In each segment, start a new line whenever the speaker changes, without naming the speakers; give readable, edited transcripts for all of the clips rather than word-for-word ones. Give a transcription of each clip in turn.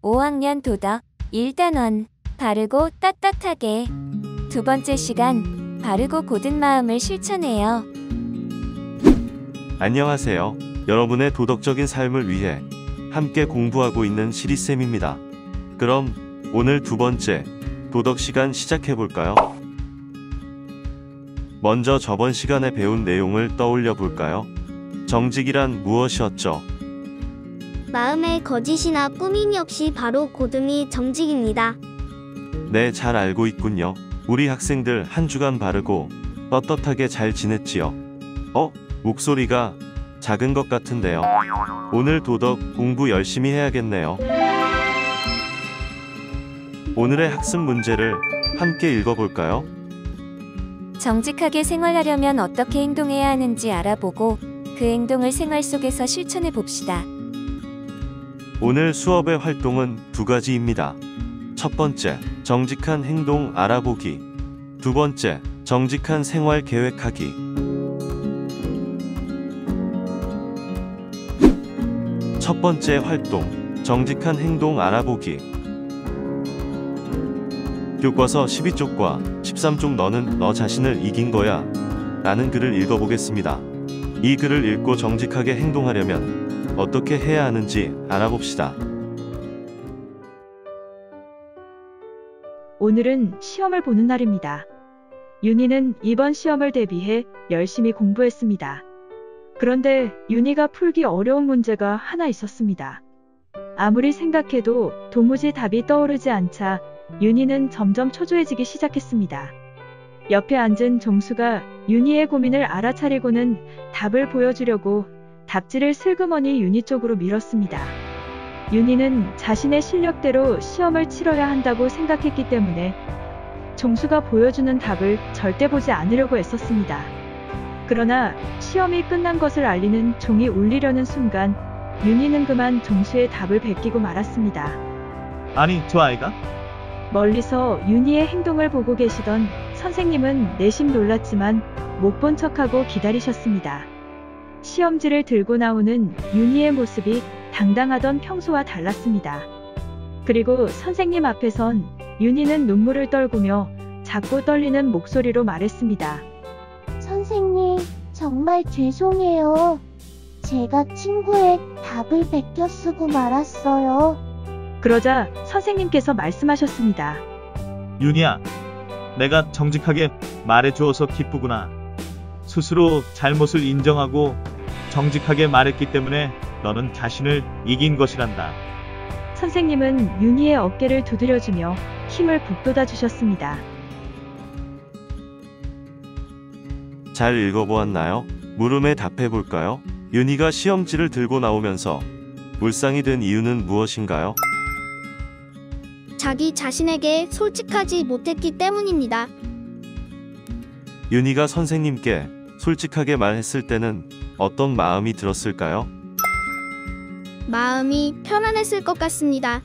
5학년 도덕 1단원 바르고 떳떳하게. 두 번째 시간, 바르고 고든 마음을 실천해요.
안녕하세요. 여러분의 도덕적인 삶을 위해 함께 공부하고 있는 시리쌤입니다. 그럼 오늘 두 번째 도덕 시간 시작해 볼까요? 먼저 저번 시간에 배운 내용을 떠올려 볼까요? 정직이란 무엇이었죠?
마음에 거짓이나 꾸밈이 없이 바로 고듬이 정직입니다.
네, 잘 알고 있군요. 우리 학생들 한 주간 바르고 떳떳하게 잘 지냈지요? 목소리가 작은 것 같은데요. 오늘 도덕 공부 열심히 해야겠네요. 오늘의 학습 문제를 함께 읽어볼까요?
정직하게 생활하려면 어떻게 행동해야 하는지 알아보고 그 행동을 생활 속에서 실천해 봅시다.
오늘 수업의 활동은 두 가지입니다. 첫 번째, 정직한 행동 알아보기. 두 번째, 정직한 생활 계획하기. 첫 번째 활동, 정직한 행동 알아보기. 교과서 12쪽과 13쪽 너는 너 자신을 이긴 거야 라는 글을 읽어보겠습니다. 이 글을 읽고 정직하게 행동하려면 어떻게 해야 하는지 알아봅시다.
오늘은 시험을 보는 날입니다. 윤희는 이번 시험을 대비해 열심히 공부했습니다. 그런데 윤희가 풀기 어려운 문제가 하나 있었습니다. 아무리 생각해도 도무지 답이 떠오르지 않자 윤희는 점점 초조해지기 시작했습니다. 옆에 앉은 종수가 윤희의 고민을 알아차리고는 답을 보여주려고 답지를 슬그머니 윤희 쪽으로 밀었습니다. 윤희는 자신의 실력대로 시험을 치러야 한다고 생각했기 때문에 종수가 보여주는 답을 절대 보지 않으려고 애썼습니다. 그러나 시험이 끝난 것을 알리는 종이 울리려는 순간 윤희는 그만 종수의 답을 베끼고 말았습니다.
아니, 저 아이가?
멀리서 윤희의 행동을 보고 계시던 선생님은 내심 놀랐지만 못 본 척하고 기다리셨습니다. 시험지를 들고 나오는 윤희의 모습이 당당하던 평소와 달랐습니다. 그리고 선생님 앞에선 윤희는 눈물을 떨구며 작고 떨리는 목소리로 말했습니다.
선생님, 정말 죄송해요. 제가 친구의 답을 베껴 쓰고 말았어요.
그러자 선생님께서 말씀하셨습니다.
윤희야, 내가 정직하게 말해주어서 기쁘구나. 스스로 잘못을 인정하고 정직하게 말했기 때문에 너는 자신을 이긴 것이란다.
선생님은 윤희의 어깨를 두드려주며 힘을 북돋아 주셨습니다.
잘 읽어보았나요? 물음에 답해볼까요? 윤희가 시험지를 들고 나오면서 울상이 된 이유는 무엇인가요?
자기 자신에게 솔직하지 못했기 때문입니다.
윤희가 선생님께 솔직하게 말했을 때는 어떤 마음이 들었을까요?
마음이 편안했을 것 같습니다.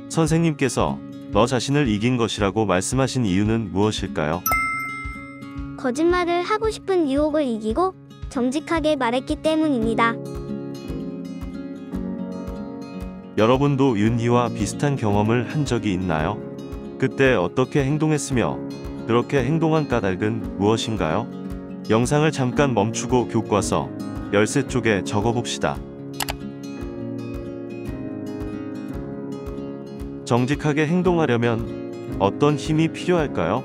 선생님께서 너 자신을 이긴 것이라고 말씀하신 이유는 무엇일까요?
거짓말을 하고 싶은 유혹을 이기고 정직하게 말했기 때문입니다.
여러분도 윤희와 비슷한 경험을 한 적이 있나요? 그때 어떻게 행동했으며 그렇게 행동한 까닭은 무엇인가요? 영상을 잠깐 멈추고 교과서 13쪽에 적어봅시다. 정직하게 행동하려면 어떤 힘이 필요할까요?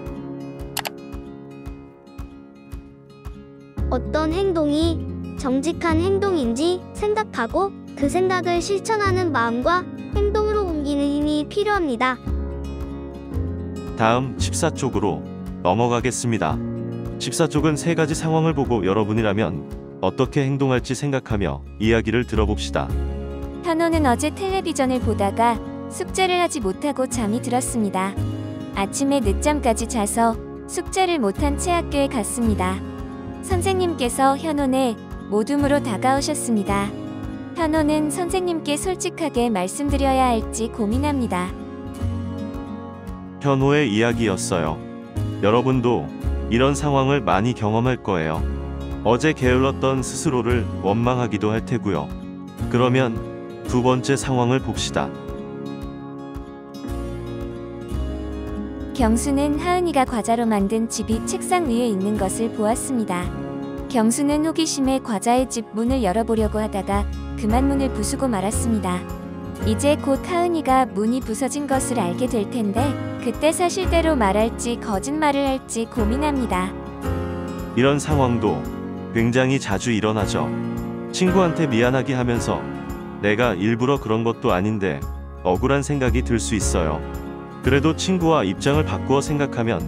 어떤 행동이 정직한 행동인지 생각하고 그 생각을 실천하는 마음과 행동으로 옮기는 힘이 필요합니다.
다음 14쪽으로 넘어가겠습니다. 14쪽은 세 가지 상황을 보고 여러분이라면 어떻게 행동할지 생각하며 이야기를 들어봅시다.
현호는 어제 텔레비전을 보다가 숙제를 하지 못하고 잠이 들었습니다. 아침에 늦잠까지 자서 숙제를 못한 채 학교에 갔습니다. 선생님께서 현호네 모둠으로 다가오셨습니다. 현호는 선생님께 솔직하게 말씀드려야 할지 고민합니다.
현호의 이야기였어요. 여러분도 이런 상황을 많이 경험할 거예요. 어제 게을렀던 스스로를 원망하기도 할 테고요. 그러면 두 번째 상황을 봅시다.
경수는 하은이가 과자로 만든 집이 책상 위에 있는 것을 보았습니다. 경수는 호기심에 과자의 집 문을 열어보려고 하다가 그만 문을 부수고 말았습니다. 이제 곧 하은이가 문이 부서진 것을 알게 될 텐데 그때 사실대로 말할지 거짓말을 할지 고민합니다.
이런 상황도 굉장히 자주 일어나죠. 친구한테 미안하게 하면서 내가 일부러 그런 것도 아닌데 억울한 생각이 들 수 있어요. 그래도 친구와 입장을 바꾸어 생각하면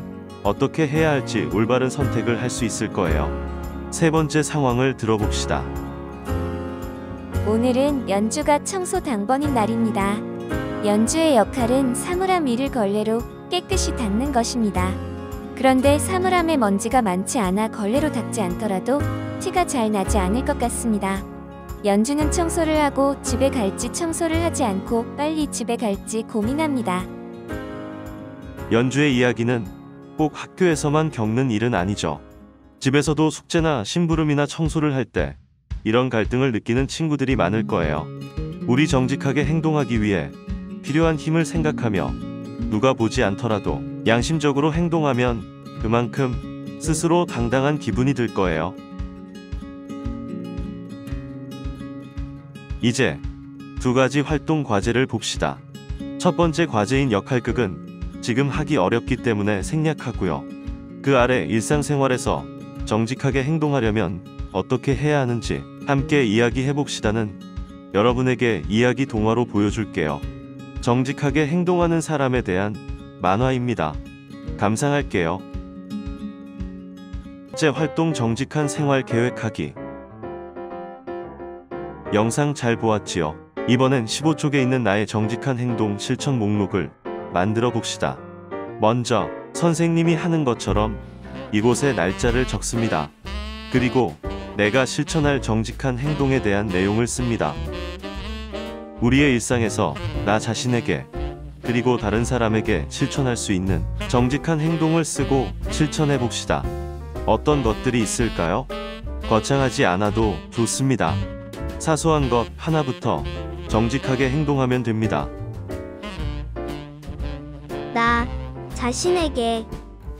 어떻게 해야 할지 올바른 선택을 할 수 있을 거예요. 세 번째 상황을 들어봅시다.
오늘은 연주가 청소 당번인 날입니다. 연주의 역할은 사물함 위를 걸레로 깨끗이 닦는 것입니다. 그런데 사물함에 먼지가 많지 않아 걸레로 닦지 않더라도 티가 잘 나지 않을 것 같습니다. 연주는 청소를 하고 집에 갈지 청소를 하지 않고 빨리 집에 갈지 고민합니다.
연주의 이야기는 꼭 학교에서만 겪는 일은 아니죠. 집에서도 숙제나 심부름이나 청소를 할 때 이런 갈등을 느끼는 친구들이 많을 거예요. 우리 정직하게 행동하기 위해 필요한 힘을 생각하며 누가 보지 않더라도 양심적으로 행동하면 그만큼 스스로 당당한 기분이 들 거예요. 이제 두 가지 활동 과제를 봅시다. 첫 번째 과제인 역할극은 지금 하기 어렵기 때문에 생략하고요. 그 아래 일상생활에서 정직하게 행동하려면 어떻게 해야 하는지 함께 이야기해 봅시다는 여러분에게 이야기 동화로 보여줄게요. 정직하게 행동하는 사람에 대한 만화입니다. 감상할게요. 첫째 활동 정직한 생활 계획하기. 영상 잘 보았지요? 이번엔 15쪽에 있는 나의 정직한 행동 실천 목록을 만들어 봅시다. 먼저 선생님이 하는 것처럼 이곳에 날짜를 적습니다. 그리고 내가 실천할 정직한 행동에 대한 내용을 씁니다. 우리의 일상에서 나 자신에게 그리고 다른 사람에게 실천할 수 있는 정직한 행동을 쓰고 실천해 봅시다. 어떤 것들이 있을까요? 거창하지 않아도 좋습니다. 사소한 것 하나부터 정직하게 행동하면 됩니다.
나 자신에게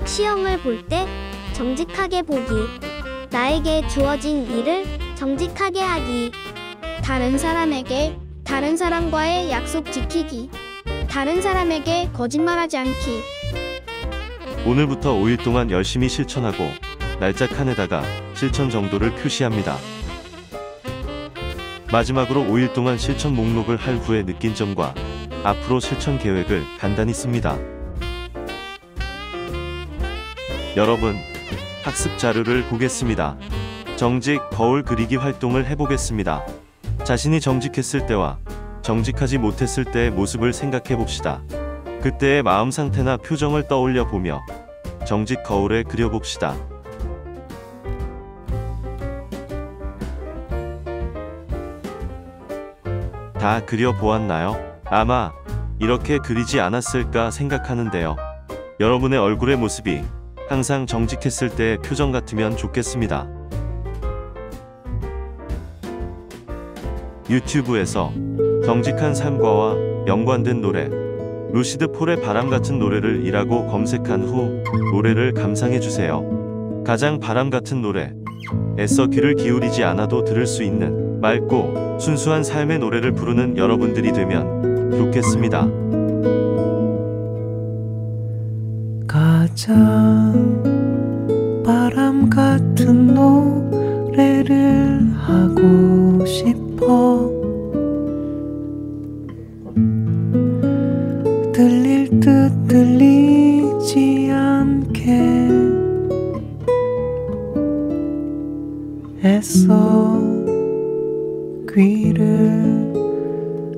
시험을 볼 때 정직하게 보기. 나에게 주어진 일을 정직하게 하기.
다른 사람에게 다른 사람과의 약속 지키기. 다른 사람에게 거짓말하지 않기.
오늘부터 5일 동안 열심히 실천하고 날짜 칸에다가 실천 정도를 표시합니다. 마지막으로 5일 동안 실천 목록을 할 후에 느낀 점과 앞으로 실천 계획을 간단히 씁니다. 여러분, 학습 자료를 보겠습니다. 정직 거울 그리기 활동을 해보겠습니다. 자신이 정직했을 때와 정직하지 못했을 때의 모습을 생각해 봅시다. 그때의 마음 상태나 표정을 떠올려 보며 정직 거울에 그려봅시다. 다 그려보았나요? 아마 이렇게 그리지 않았을까 생각하는데요. 여러분의 얼굴의 모습이 항상 정직했을 때의 표정 같으면 좋겠습니다. 유튜브에서 정직한 삶과와 연관된 노래 루시드 폴의 바람 같은 노래를 이라고 검색한 후 노래를 감상해주세요. 가장 바람 같은 노래, 애써 귀를 기울이지 않아도 들을 수 있는 맑고 순수한 삶의 노래를 부르는 여러분들이 되면 좋겠습니다.
가장 바람 같은 노래를 하고 싶어. 들릴 듯 들리지 않게 애써 귀를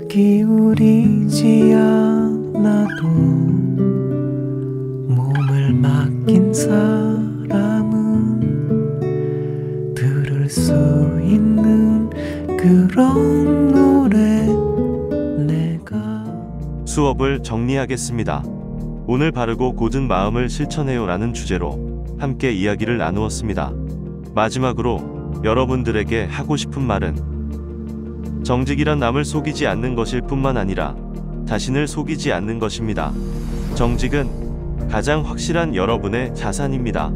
기울이지 않아도 몸을 맡긴 사람은 들을 수 있는 그런 노래. 내가
수업을 정리하겠습니다. 오늘 바르고 곧은 마음을 실천해요 라는 주제로 함께 이야기를 나누었습니다. 마지막으로 여러분들에게 하고 싶은 말은 정직이란 남을 속이지 않는 것일 뿐만 아니라 자신을 속이지 않는 것입니다. 정직은 가장 확실한 여러분의 자산입니다.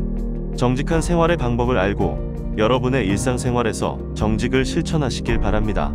정직한 생활의 방법을 알고 여러분의 일상생활에서 정직을 실천하시길 바랍니다.